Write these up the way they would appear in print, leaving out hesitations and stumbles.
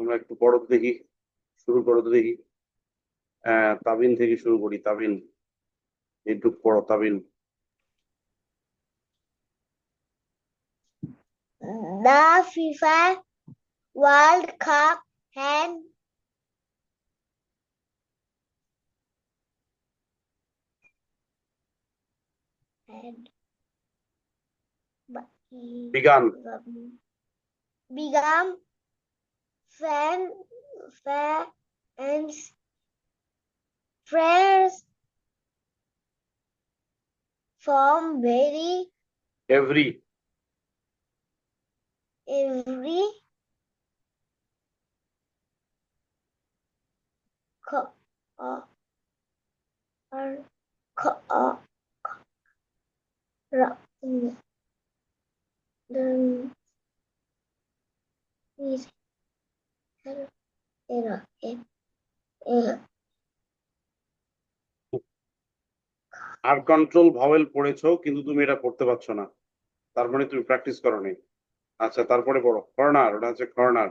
আমরা একটু বড় দেখি, শুরু করো তো দেখি। তাবিন থেকে শুরু করি। তাবিন একটু পড়ো, তাবিন। The FIFA World Cup had বিজ্ঞান। begun fans prayers from every every co- uh, co- uh, the is আর কন্ট্রোল ভাওয়েল পড়েছো কিন্তু তুমি এটা পড়তে পারছো না, তার মানে তুমি প্র্যাকটিস করোনি। আচ্ছা, তারপরে পড়ো কর্নার। ওটা হচ্ছে corner.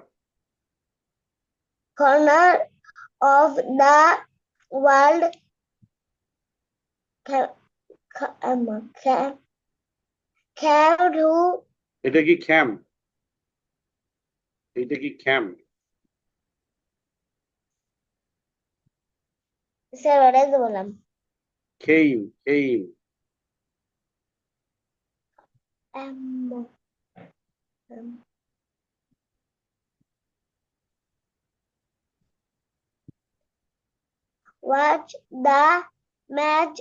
corner of the world came to এটা কি খ্যাম? এটা কি খ্যাম? স্যার ওটাই তো বললাম। খেইম, খেইম। Watch the match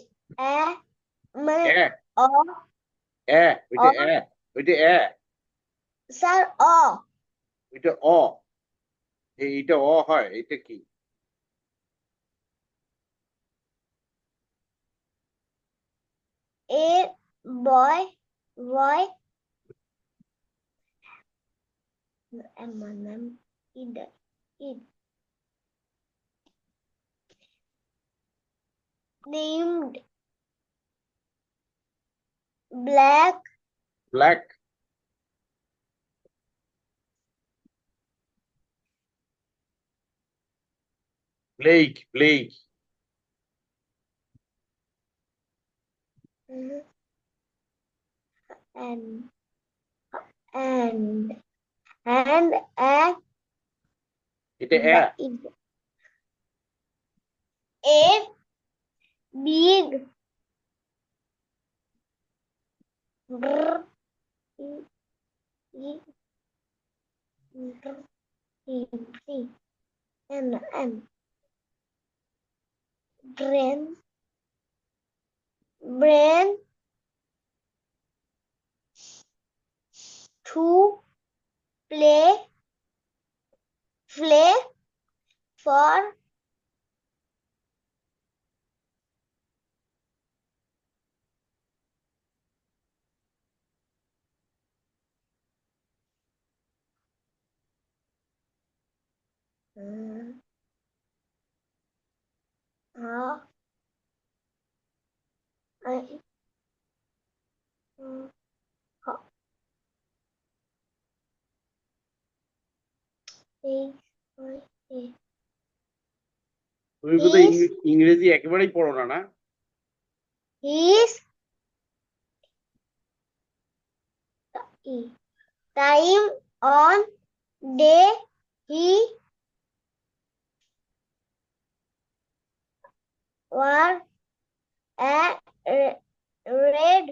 A of এ ওইটা এ ওইটা এ স্যার ওইটা অ। এইটা অ হয়, এটা কি? a boy it named Black black. Blake, Blake. and and a এটা এ a big brr, e, and brain to play for uh, I, uh, তুমি বোধহয় is ইংরেজি একেবারেই পড়ো না, না? his time on day he wore a red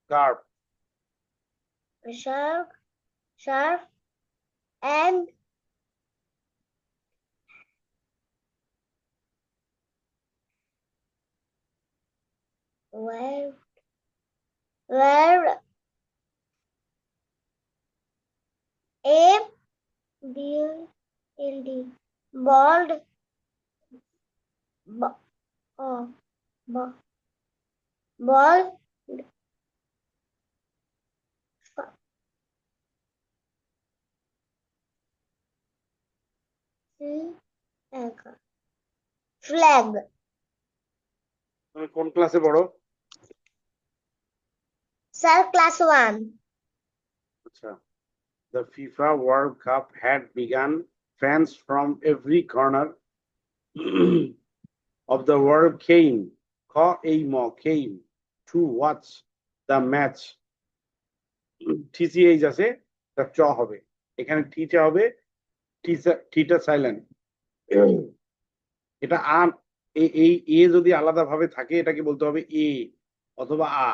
curve. scarf and were a bald uh, bald flag তুমি কোন ক্লাসে পড়ো? স্যার ক্লাস 1 আচ্ছা, the FIFA World Cup had begun. Fans from every corner of the world came to watch the match. TCH আছে, তার চ হবে, এখানে টিটা হবে, টিটা সাইলেন্ট। এটা আন এই এ যদি আলাদা ভাবে থাকে এটাকে বলতে হবে এ অথবা আ,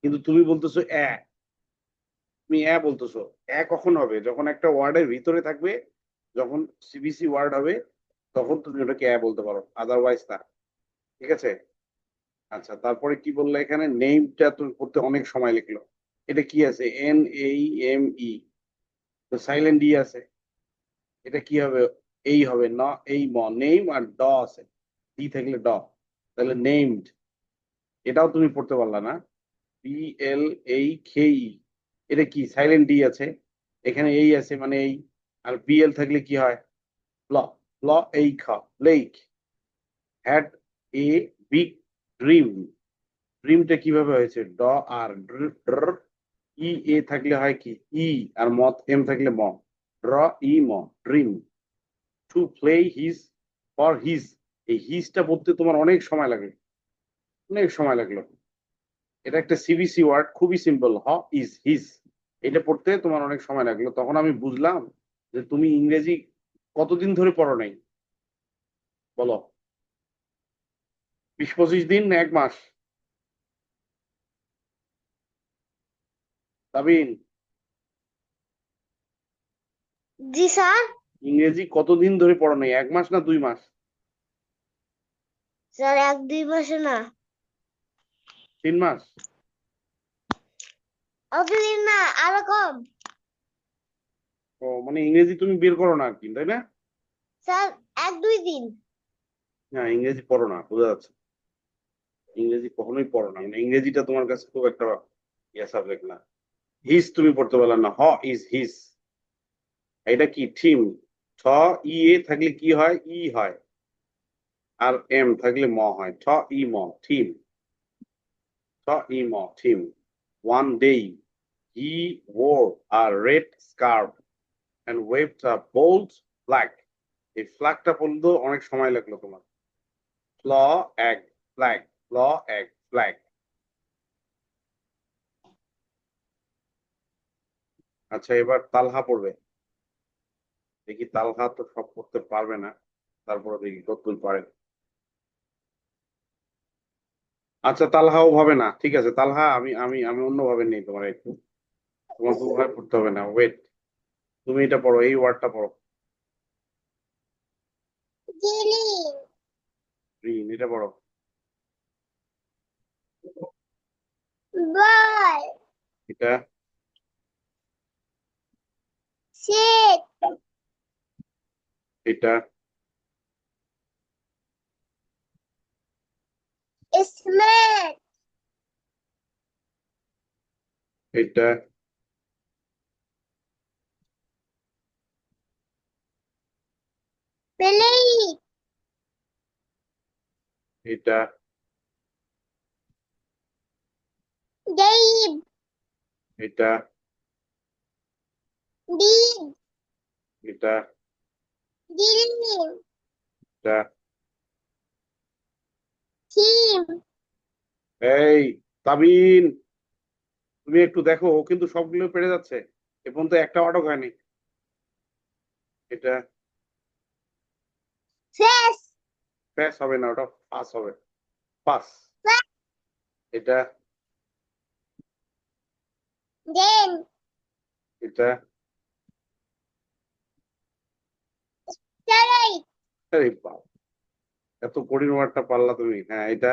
কিন্তু তুমি বলতেছো এ, তুমি এ বলতেছো। এ কখন হবে? যখন একটা ওয়ার্ডের ভিতরে থাকবে, যখন সিবিসি ওয়ার্ড হবে তখন তুমি ওটাকে এ বলতে পারো, আদারওয়াইজ না। ঠিক আছে? আচ্ছা, তারপরে কি বললে? এখানে নেমটা তুমি পড়তে অনেক সময় লিখলো। এটা কি আছে? NAME, তো সাইলেন্ট ই আছে, এটা কি হবে? এই হবে ন, এই ম, নেম আর ড আছে, ডি থাকলে ড, তাহলে নেমড। এটাও তুমি পড়তে পারলা না। BLAKE, এটা কি? সাইলেন্ট ডি আছে, এখানে এই আছে মানে এই, আর BL থাকলে কি হয়? ল, ল এই খ, লেক। হ্যাড এ বিগ ড্রিম, ড্রিমটা কিভাবে হয়েছে? ড আর ড্র, ই এ থাকলে হয় কি? ই, আর মত এম থাকলে ম, ড্র ই ম, dream. To play his, for his, এই হিজটা বলতে তোমার অনেক সময় লাগে, অনেক সময় লাগলো। এটা একটা সিবিসি ওয়ার্ড, খুবই সিম্পল, হ ইজ হিজ, এটা পড়তে তোমার অনেক সময় লাগলো। তখন আমি বুঝলাম যে তুমি ইংরেজি কতদিন ধরে পড়ো নাই, বলো? 20-25 দিন না 1 মাস? তাবিন, জি স্যার ইংরেজি কতদিন ধরে পড়ো নাই? 1 মাস না 2 মাস? স্যার 1-2 মাসে না, 3 মাস? অতদিন না, আরো কম। ও মানে ইংরেজি তুমি বের করো না আর কি, তাই না? স্যার 1-2 দিন। হ্যাঁ, ইংরেজি পড়ো না, বোঝা যাচ্ছে। ইংরেজি কখনোই পড়ো না, মানে ইংরেজিটা তোমার কাছে খুব একটা ইয়া সাবজেক্ট না। হিজ তুমি পড়তে পারলে না, হ ইজ হিজ। এটা কি? থিম। ঠ ই এ থাকলে কি হয়? ই হয়, আর এম থাকলে ম হয়, ঠ ই ম, থিম। ঠ ই ম, theme. One day he wore a red scarf and waved a bold flag. এই ফ্ল্যাগটা পড়তে অনেক সময় লাগলো তোমার। ফ্ল এক, ফ্ল্যাগ, ফ্ল এক, ফ্ল্যাগ। আচ্ছা, এবার তালহা পড়বে। দেখি, তালহা তো সব করতে পারবে না, তারপরে দেখি কতদূর পারে। আচ্ছা, তালহাও ভাবে না, ঠিক আছে। তালহা আমি আমি আমি অন্যভাবে নেই, তোমার একটু, তোমার দুভাবে পড়তে হবে না, ওয়েট। তুমি এটা পড়ো, এই ওয়ার্ডটা পড়ো, গ্রিন গ্রিন, এটা পড়ো। বল এটা, শিট এটা, স্মেট এটা, প্লেট এটা, গেম এটা, ডিড এটা, গ্রিন এটা। থিম এই তাবিন, তুমি একটু দেখো, ও কিন্তু সবগুলো পেরে যাচ্ছে, এ পর্যন্ত একটা অটক হয়নি। এটা ফেস প্যাস হবে না, ওটা পাস হবে, পাস। এটা, দেন এটা, স্টারাইট আরে বাপ, এত কঠিন ওয়ার্ডটা পারলা তুমি। হ্যাঁ, এটা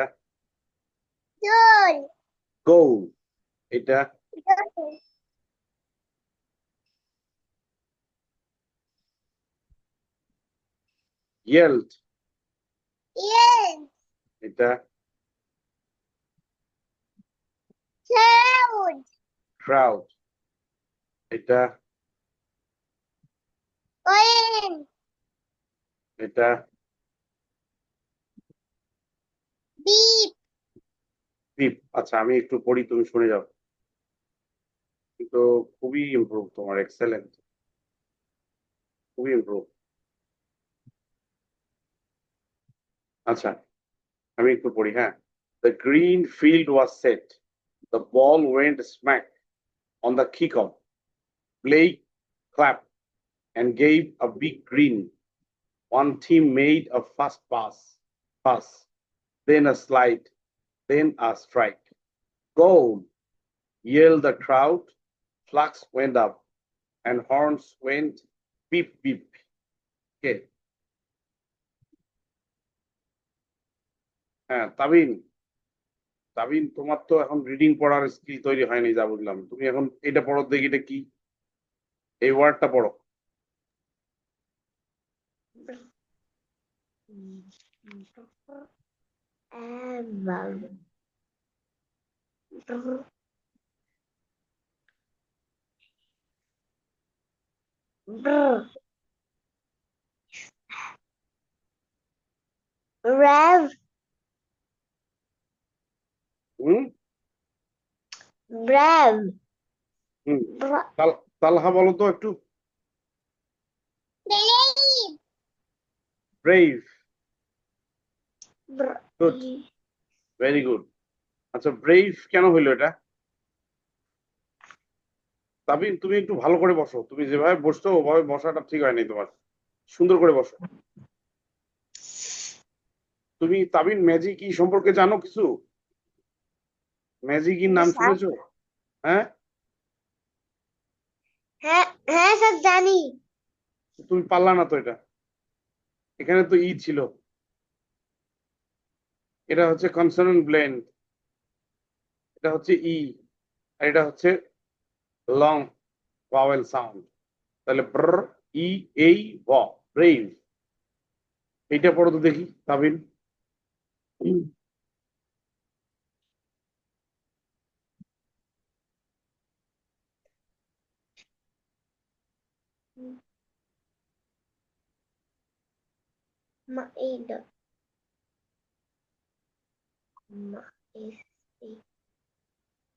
জল গোল, এটা ইয়েল্ড, ইয়েস এটা ক্লাউড ক্রাউড, এটা, ওয়েন এটা Beep. দ্বীপ। আচ্ছা আমি একটু পড়ি, তুমি শুনে যাও। কিন্তু খুবই ইমপ্রুভ, তোমার এক্সেলেন্ট, খুবই ইমপ্রুভ। আচ্ছা আমি একটু পড়ি, হ্যাঁ। The green field was set. The ball went smack on the kickoff. Blake clapped and gave a big grin. One team made a fast pass, then a slide, then a strike. Goal! Yelled the crowd. Flags went up and horns went beep beep. Okay. হ্যাঁ তাবিন, তাবিন তোমার তো এখন reading পড়ার skill তৈরি হয়নি যা বুঝলাম। তুমি এখন এটা পড়ো দেখি, এটা কি, এই ওয়ার্ডটা পড়ো। Ever. Rev. হুম Brev. হুম তালহা বলো তো একটু। Believe. Brave. Good, very good. আচ্ছা ব্রেভ কেন হইলো এটা? তাবিন তুমি একটু ভালো করে বসো, তুমি যেভাবে বসছো ওভাবে বসাটা ঠিক হয়নি তোমার, সুন্দর করে বসো। তুমি তাবিন ম্যাজিক কি সম্পর্কে জানো কিছু? ম্যাজিকের নাম শুনেছো? হ্যাঁ হ্যাঁ হ্যাঁ স্যার জানি। তুমি পারলা না তো এটা, এখানে তো ই ছিল, এটা হচ্ছে কনসোনেন্ট ব্লেন্ড, এটা হচ্ছে ই, আর এটা হচ্ছে লং ভাওয়েল সাউন্ড। তাহলে ব্র, ই, এই, ভ, ব্রেভ। এইটা পড়ো তো দেখি তাবিন। Maid.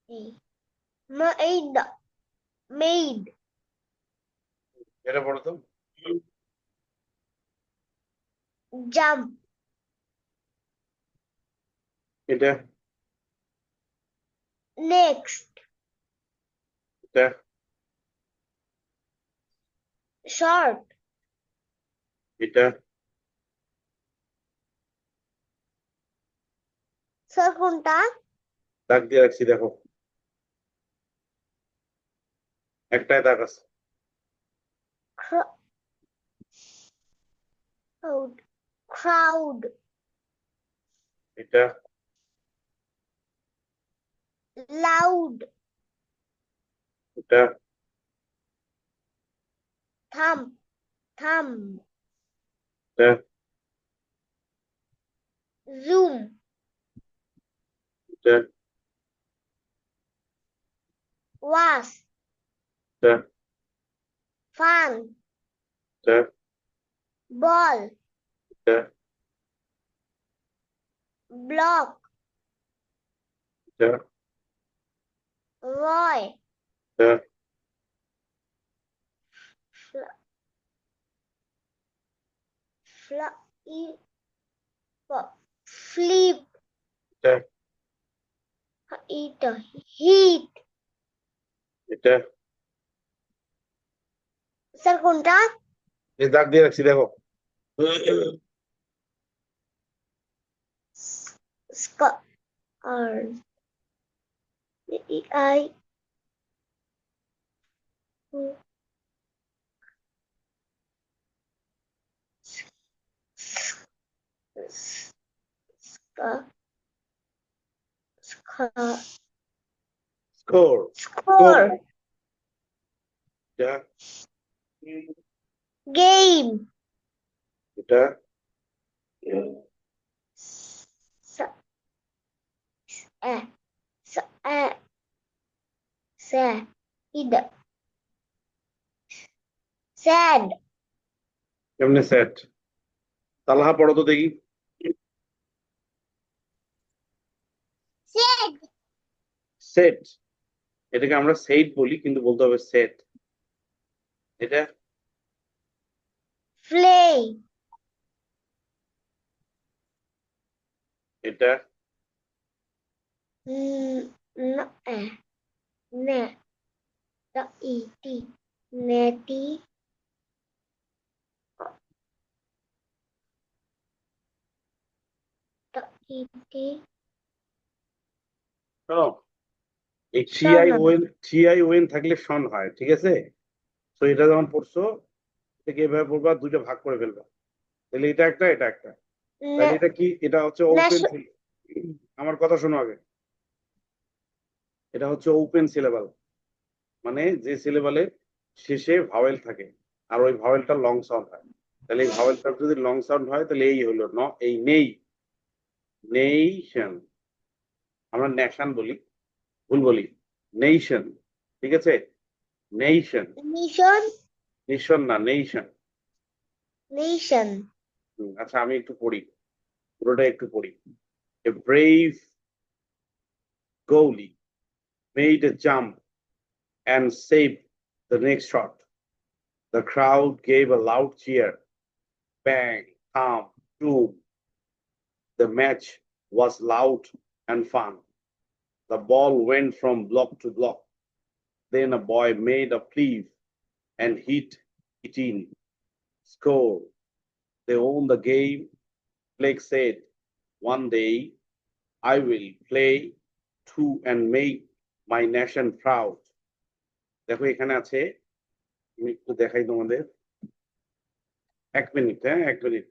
Maid. Maid. Maid. এটা পড়ো তো। Jump. এটা Next. এটা Short. এটা স্যার কোনটা? দাগ দিয়ে রাখছি দেখো, একটাই দাগ আছে। Crowd. Crowd. এটা Loud. এটা Thumb. Thumb. এটা Zoom. এটা Was. এটা Fun. এটা Ball. এটা Block. এটা Roy. এটা Fl- Flip. এটা Heat. এটা স্যার কোনটা? এই দাগ দিয়ে রাখছি দেখো। Scar. I. স্কোর। Score. এটা Game. এটা Sad. কেমনে সেট? তালহা পড়ো তো দেখি। Said. সেট, এটাকে আমরা সেট বলি কিন্তু বলতে হবে সেট। এটা Play. এটা No, ne. The et. Netty. The et. শোনো, এই শোনো। TION থাকলে শন হয়, ঠিক আছে? তো এটা যখন পড়ছো থেকে এভাবে পড়বা, দুইটা ভাগ করে ফেলবা, তাহলে এটা একটা এটা একটা। তাহলে Ne. এটা কি? এটা হচ্ছে ওপেন। Nation. আমার কথা শোনো আগে। এটা হচ্ছে ওপেন সিলেবাল, মানে যে সিলেবালে শেষে ভাওয়েল থাকে আর ওই ভাওয়েলটা লং সাউন্ড হয়। তাহলে এই ভাওয়েলটা যদি লং সাউন্ড হয় তাহলে এই হলো এই নেই, নেইশন। আমরা ন্যাশন বলি, ভুল বলি, নেইশন, ঠিক আছে? নেইশন, Nation. নেশন না, নেইশন। Nation. আচ্ছা আমি একটু পড়ি, পুরোটা একটু পড়ি। A brave goalie made a jump and saved the next shot. The crowd gave a loud cheer. Bang, thump, boom. The match was loud and fun. The ball went from block to block. Then a boy made a cleave and hit it in. Score. They won the game. Blake said, one day I will play too and make my nation proud. দেখো এখানে আছে, আমি একটু দেখাই তোমাদের। 1 minute, হ্যাঁ 1 minute.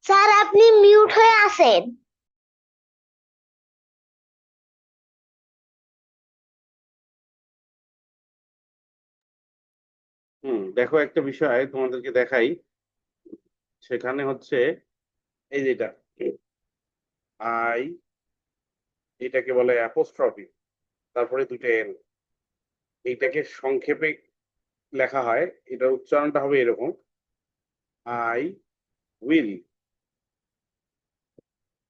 Sir আপনি mute হয়ে আছেন। দেখো একটা বিষয় তোমাদেরকে দেখাই, সেখানে হচ্ছে এই যেটা আই, এটাকে বলে অ্যাপোস্ট্রফি, তারপরে দুটো এল। এইটাকে সংক্ষেপে লেখা হয়, এটার উচ্চারণটা হবে এরকম, আই উইল।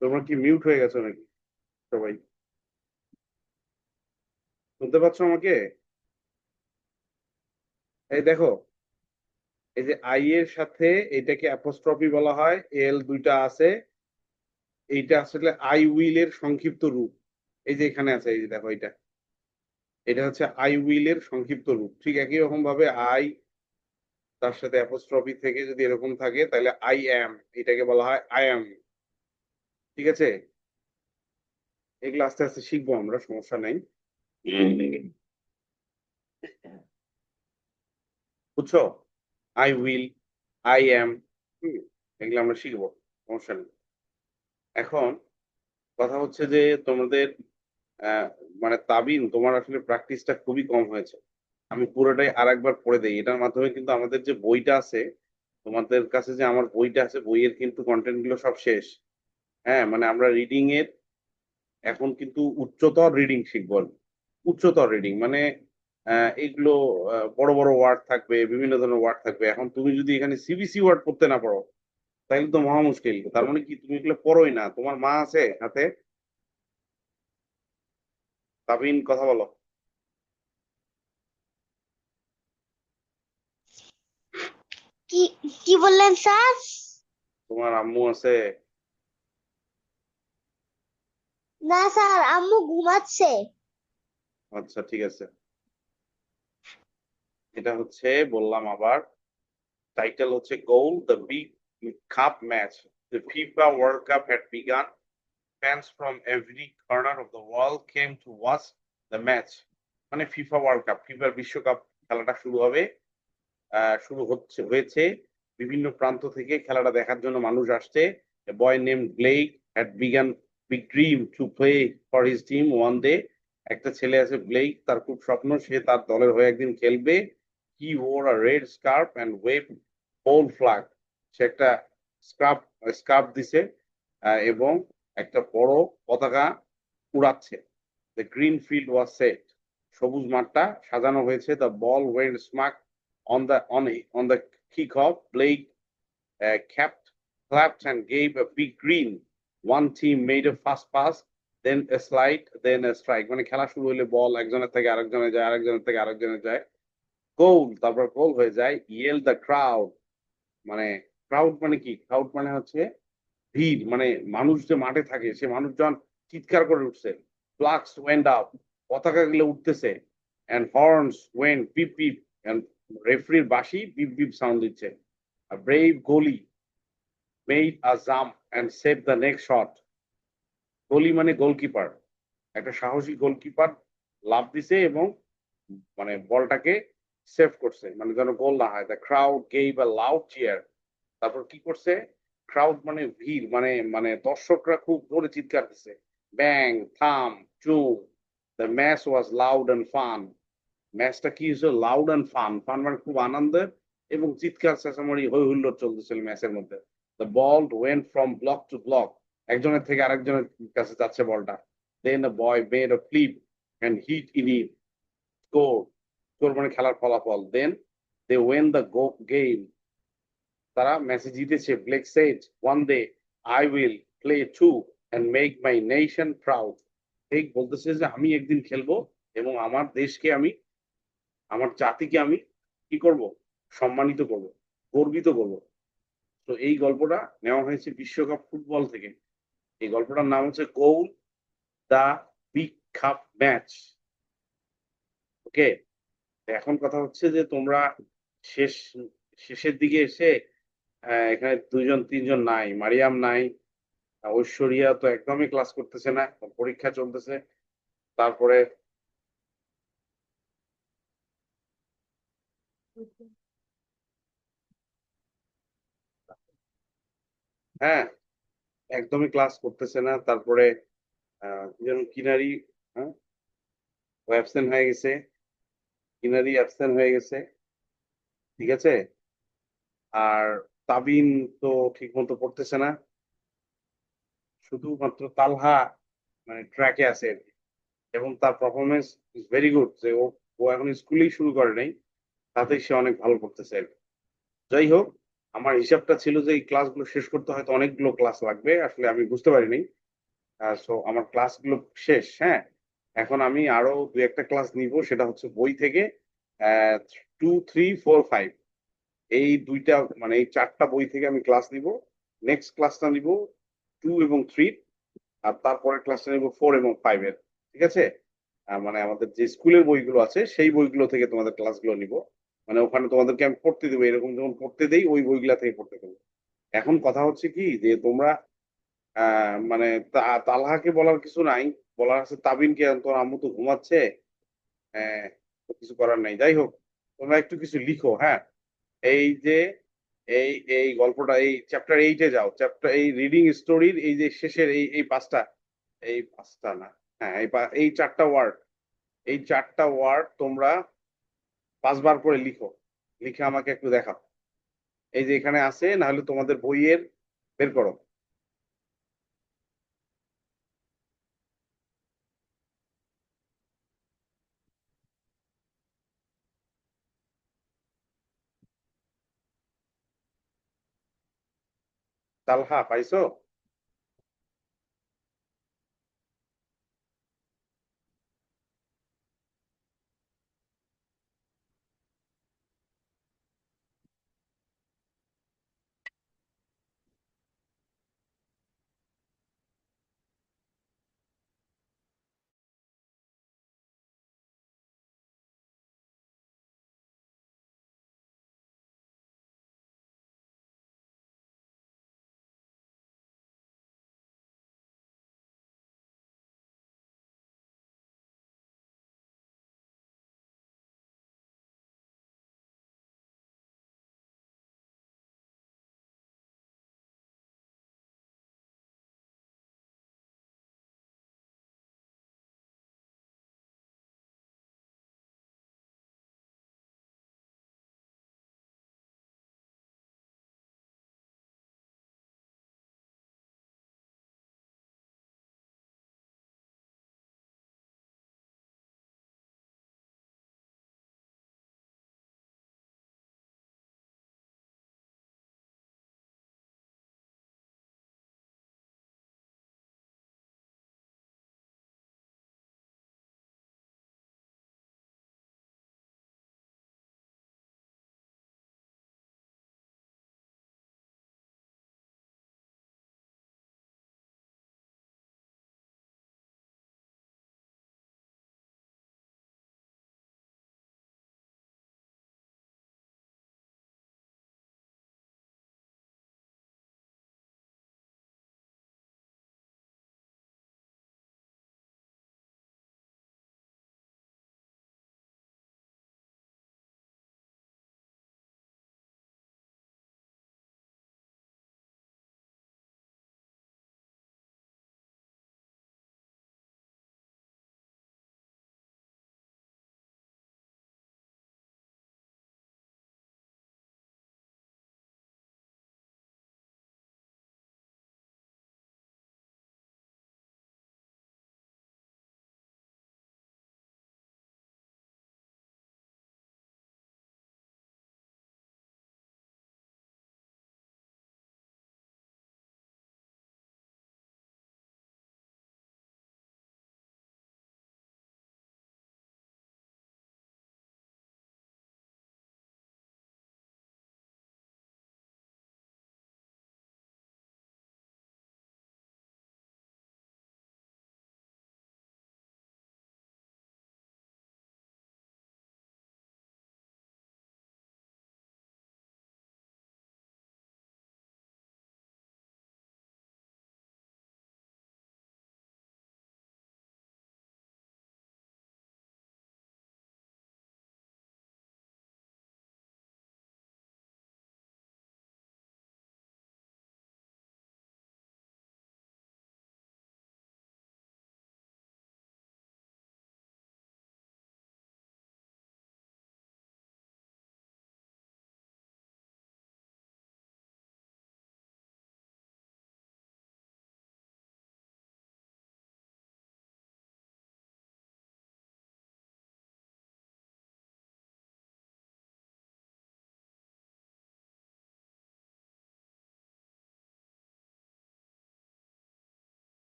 তোমরা কি মিউট হয়ে গেছো নাকি সবাই? শুনতে পাচ্ছ আমাকে? এই দেখো, এই যে আই এর সাথে এটাকে অ্যাপোস্ট্রফি বলা হয়, এল দুইটা আছে। এইটা আসলে আই উইল এর সংক্ষিপ্ত রূপ। এই যে এখানে আছে, এই যে দেখো, এটা হচ্ছে আই উইল এর সংক্ষিপ্ত রূপ। ঠিক একই রকম ভাবে আই, তার সাথে অ্যাপোস্ট্রফি থেকে যদি এরকম থাকে তাহলে আই অ্যাম, এটাকে বলা হয় আই অ্যাম, ঠিক আছে? এগুলো আস্তে আস্তে শিখবো আমরা, সমস্যা নেই। বুঝছো? আই উইল, আই অ্যাম, এগুলো আমরা শিখবো, সমস্যা নেই। এখন কথা হচ্ছে যে তোমাদের আহ, মানে তাবিন, তোমার আসলে প্র্যাকটিসটা খুবই কম হয়েছে। আমি পুরোটাই আরেকবার পড়ে দেই, এটার মাধ্যমে কিন্তু আমাদের যে বইটা আছে, তোমাদের কাছে যে আমার বইটা আছে, বইয়ের কিন্তু কন্টেন্ট গুলো সব শেষ। হ্যাঁ, মানে আমরা রিডিং এর এখন কিন্তু উচ্চতর রিডিং শিখবো আর কি। উচ্চতর রিডিং মানে এগুলো বড় বড় ওয়ার্ড থাকবে, বিভিন্ন ধরনের ওয়ার্ড থাকবে। এখন তুমি যদি এখানে সিবিসি ওয়ার্ড পড়তে না পারো তাহলে তো মহা মুশকিল। তার মানে কি তুমি এগুলো পড়োই না? তোমার মা আছে হাতে? তাবিন কথা বলো। কি কি বললেন স্যার? তোমার আম্মু আছে? না স্যার, আম্মু ঘুমাচ্ছে। আচ্ছা ঠিক আছে। এটা হচ্ছে বললাম আবার, টাইটেল হচ্ছে goal the big cup match, the FIFA World Cup had began, fans from every corner of the world came to watch the match। মানে ফিফা ওয়ার্ল্ড কাপ, ফিফার বিশ্বকাপ খেলাটা শুরু হবে, হয়েছে, বিভিন্ন প্রান্ত থেকে খেলাটা দেখার জন্য মানুষ আসছে। A boy named Blake had begun big dream to play for his team one day। একটা ছেলে আছে ব্লেক, তার খুব স্বপ্ন সে তার দলের হয়ে একদিন খেলবে। He wore a red scarf and waved bold flag। সে একটা স্কার্ফ স্কার্ফ দিছে এবং একটা বড় পতাকা উড়াচ্ছে। The green field was set। সবুজ মাঠটা সাজানো হয়েছে। The ball went smack on the kickoff। Blake clapped and gave a big green। One team made a fast pass, then a slide, then a strike। মানে খেলা শুরু হলে বল একজনের থেকে আরেকজনে যায়, আরেকজনের থেকে আরেকজনে যায়, গোল, তারপর গোল হয়ে যায়। Yell the crowd। মানে ক্রাউড মানে কি? ক্রাউড মানে হচ্ছে ভিড়, মানে মানুষ যে মাঠে থাকে সে মানুষজন চিৎকার করে উঠছে। Flags went up. পতাকা গুলো উঠতেছে। And horns went peep peep. And রেফারির বাঁশি বিপ বিপ সাউন্ড দিচ্ছে। A brave goalie made a jump and saved the next shot। গোলি মানে গোলকিপার। একটা সাহসী গোলকিপার লাফ দিছে এবং মানে বলটাকে সেভ করছে, মানে যেন গোল না হয়। The crowd gave a loud cheer. তারপর কি করছে? ক্রাউড মানে ভিড়, মানে মানে দর্শকরা খুব জোরে চিৎকার দিচ্ছে। ব্যাং, থাম, চুম। The match was loud and fun. ম্যাচটা কি হয়েছে? Loud and fun. ফান মানে খুব আনন্দের এবং চিৎকার চেঁচামেচি হই হুল্লোড় চলতেছিল ম্যাচের মধ্যে। The ball went from block to block. একজনের থেকে আরেকজনের কাছে যাচ্ছে বলটা। Then a boy made a flip and hit in it. Score. Score মানে খেলার ফলাফল। Then they won the game. তারা ম্যাচে জিতেছে। Blake said, one day I will play to and make my nation proud. Blake বলতেছে যে আমি একদিন খেলবো এবং আমার দেশকে আমি, আমার জাতিকে আমি কি করব? সম্মানিত করব, গর্বিত করব। তো এই গল্পটা নেওয়া হয়েছে বিশ্বকাপ ফুটবল থেকে। এই গল্পটার নাম হচ্ছে গোল দা বিগ কাপ ম্যাচ। ওকে, এখন কথা হচ্ছে যে তোমরা শেষ শেষের দিকে এসে এখানে দুইজন তিনজন নাই, মারিয়াম নাই, ঐশ্বরিয়া তো একদমই ক্লাস করতেছে না, পরীক্ষা চলতেছে। তারপরে হ্যাঁ, একদমই ক্লাস করতেছে না। তারপরে কি যেন কিনারি, হ্যাঁ, ও অ্যাবসেন্ট হয়ে গেছে। কিনারি অ্যাবসেন্ট হয়ে গেছে। ঠিক আছে। আর তাবিন তো ঠিক মতো পড়তেছে না। শুধুমাত্র তালহা মানে ট্র্যাকে আছে আর কি। এবং তার পারফরমেন্স ইজ ভেরি গুড, যে ও ও এখন স্কুলেই শুরু করে নাই, তাতেই সে অনেক ভালো করতেছে আর কি। যাই হোক, আমার হিসাবটা ছিল যে এই ক্লাসগুলো শেষ করতে হয়তো অনেকগুলো ক্লাস লাগবে, আসলে আমি বুঝতে পারিনি। সো আমার ক্লাসগুলো শেষ, হ্যাঁ। এখন আমি আরো দুই একটা ক্লাস নিব, সেটা হচ্ছে বই থেকে 2, 3, 4, 5, এই দুইটা মানে এই চারটা বই থেকে আমি ক্লাস নিব। নেক্সট ক্লাসটা নিব 2 এবং 3, আর তারপরে ক্লাসটা নিব 4 এবং 5 এর। ঠিক আছে। মানে আমাদের যে স্কুলের বইগুলো আছে সেই বইগুলো থেকে তোমাদের ক্লাসগুলো নিব। মানে ওখানে তোমাদেরকে আমি পড়তে দেবো, এরকম যখন পড়তে দেই ওই বইগুলা থেকে পড়তে দেবো। এখন কথা হচ্ছে কি যে তোমরা মানে তালহাকে বলার কিছু নাই, বলার আছে তাবিনকে। তোর আম্মু তো ঘুমাচ্ছে, হ্যাঁ, তো কিছু করার নাই। যাই হোক, তোমরা একটু কিছু লিখো, হ্যাঁ। এই যে এই এই গল্পটা, এই চ্যাপ্টার 8-এ যাও। চ্যাপ্টার এই রিডিং স্টোরির এই যে শেষের এই পাঁচটা, এই পাঁচটা না, হ্যাঁ, এই চারটা ওয়ার্ড, এই চারটা ওয়ার্ড তোমরা 5 বার করে লিখো। লিখে আমাকে একটু দেখাও। এই যে এখানে আছে, না হলে তোমাদের বইয়ের বের করো। তালহা পাইছো?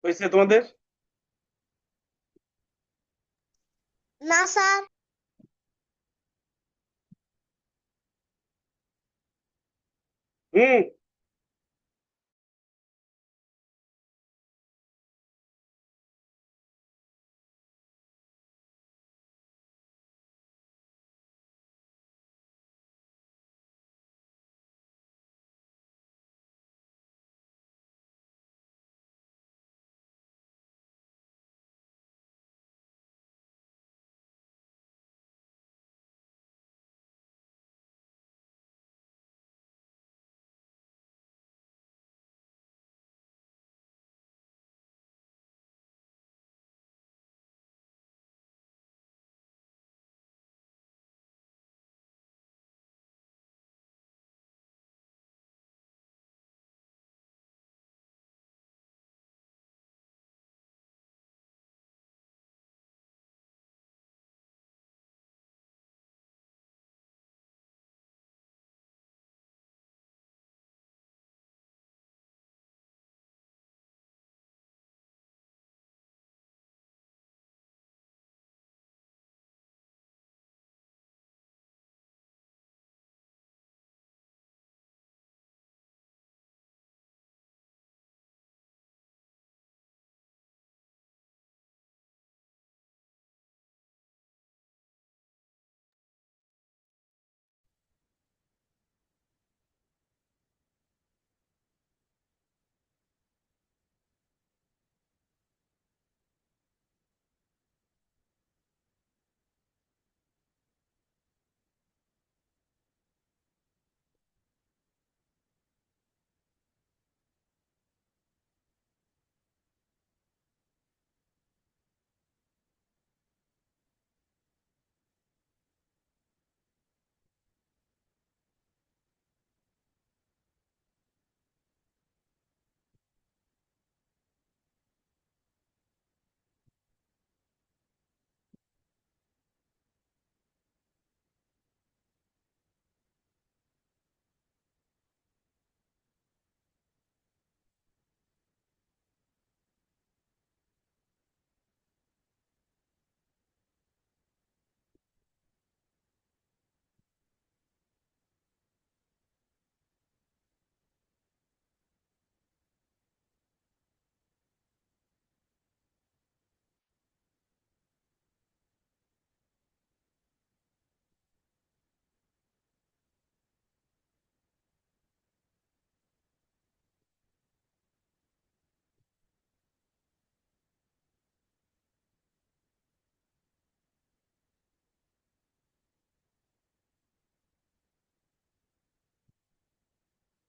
হয়েছে তোমাদের? না স্যার। হুম।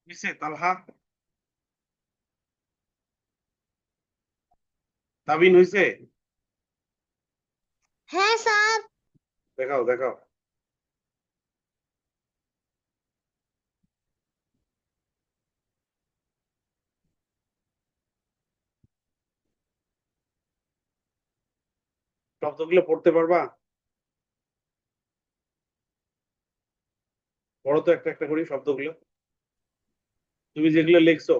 হয়েছে তালহা? তাবিন হয়েছে? হ্যাঁ স্যার। দেখাও দেখাও। শব্দগুলো পড়তে পারবা? পড়ো তো একটা একটা করে শব্দগুলো, তুমি যেগুলো লিখছো।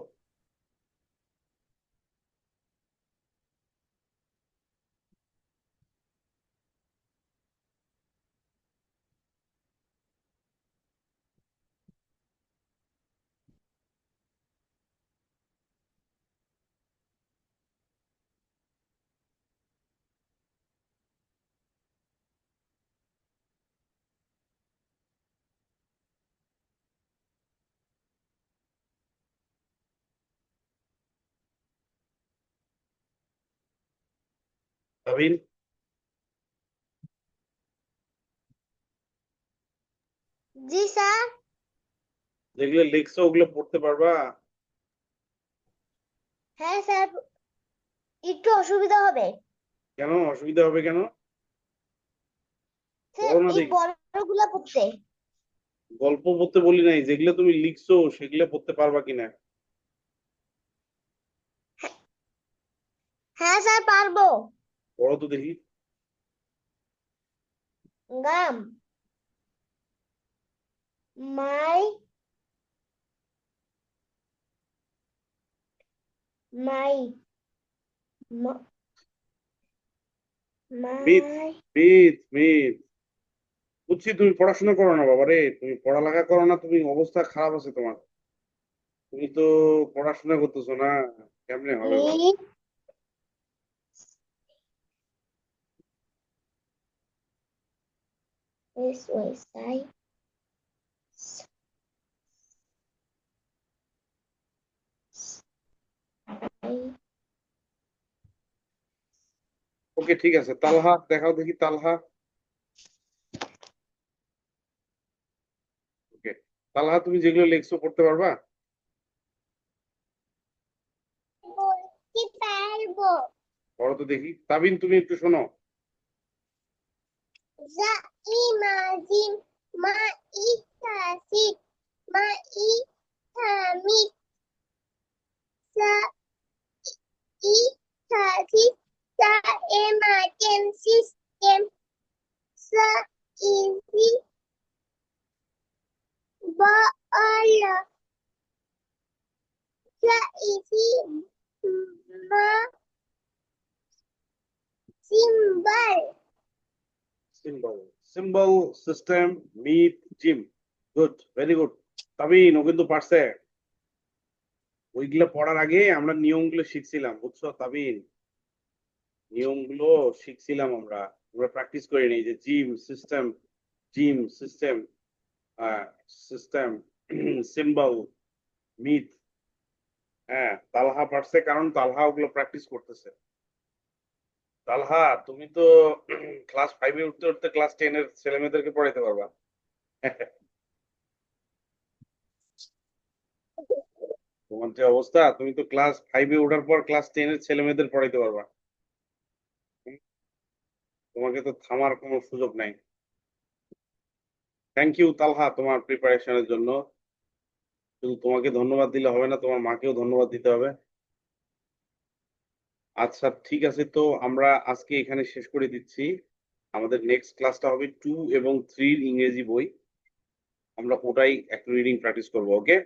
তাবিন, জি স্যার। যেগুলো লিখছো ওগুলো পড়তে পারবা? হ্যাঁ স্যার, একটু অসুবিধা হবে। কেন অসুবিধা হবে কেন? স্যার পড়ো না এই দেখি। বড়গুলা পড়তে। গল্প পড়তে বলি নাই, যেগুলো তুমি লিখছো সেগুলো পড়তে পারবা কিনা। হ্যাঁ স্যার পারবো। পড়ো তো দেখি। গাম, মাই, মাই, Ma- myth my myth myth বুঝছি, তুমি পড়াশোনা করো না বাবা রে, তুমি পড়ালেখা করো না, তুমি অবস্থা খারাপ আছে তোমার। তুমি তো পড়াশোনা করতেছো না, কেমনে হবে বলো? meat is website. ওকে ঠিক আছে, তালহা দেখাও দেখি তালহা। ওকে, তালহা তুমি যেগুলো লিখছো পড়তে পারবা? বলতে পারবো। পড়ো তো দেখি। তাবিন তুমি একটু শোনো। যা ইমাজিম মা ইতাসিদ মা ইতামিদ সা ইতাসিদ সা এমাটেন সিস্টেম সা ইজি বলা সা ইজি মা সিম্বল সিম্বল সিম্বল সিস্টেম মিথ জিম। Good, very good. তাবিন ও কিন্তু পারছে। ওইগুলো পড়ার আগে আমরা নিয়মগুলো শিখছিলাম, বুঝছো তাবিন? নিয়মগুলো শিখছিলাম আমরা, আমরা প্র্যাকটিস করে নিই যে gym system, system, symbol, myth. হ্যাঁ, তালহা পারছে কারণ তালহা ওগুলো প্র্যাকটিস করতেছে। তালহা তুমি তো ক্লাস 5-এ উঠতে উঠতে ক্লাস 10-এর ছেলে মেয়েদেরকে পড়াইতে পারবা। তোমার যে অবস্থা, তুমি তো ক্লাস 5-এ ওঠার পর ক্লাস 10-এর ছেলে মেয়েদের পড়াইতে পারবা। হুম, তোমাকে তো থামার কোনো সুযোগ নাই। থ্যাংক ইউ তালহা তোমার প্রিপারেশনের জন্য। শুধু তোমাকে ধন্যবাদ দিলে হবে না, তোমার মাকেও ধন্যবাদ দিতে হবে। আচ্ছা ঠিক আছে, তো আমরা আজকে এখানে শেষ করে দিচ্ছি। আমাদের নেক্সট ক্লাসটা হবে 2 এবং 3 ইংরেজি বই। আমরা ওটাই একটু রিডিং প্র্যাকটিস করবো। ওকে,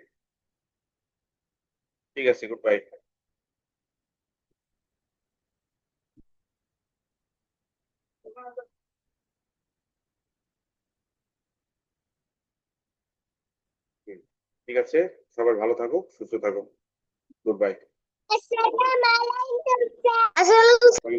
ঠিক আছে, গুড বাই। ঠিক আছে, সবাই ভালো থাকো, সুস্থ থাকো। Good bye. আসসালামু আলাইকুম স্যার। আসসালামু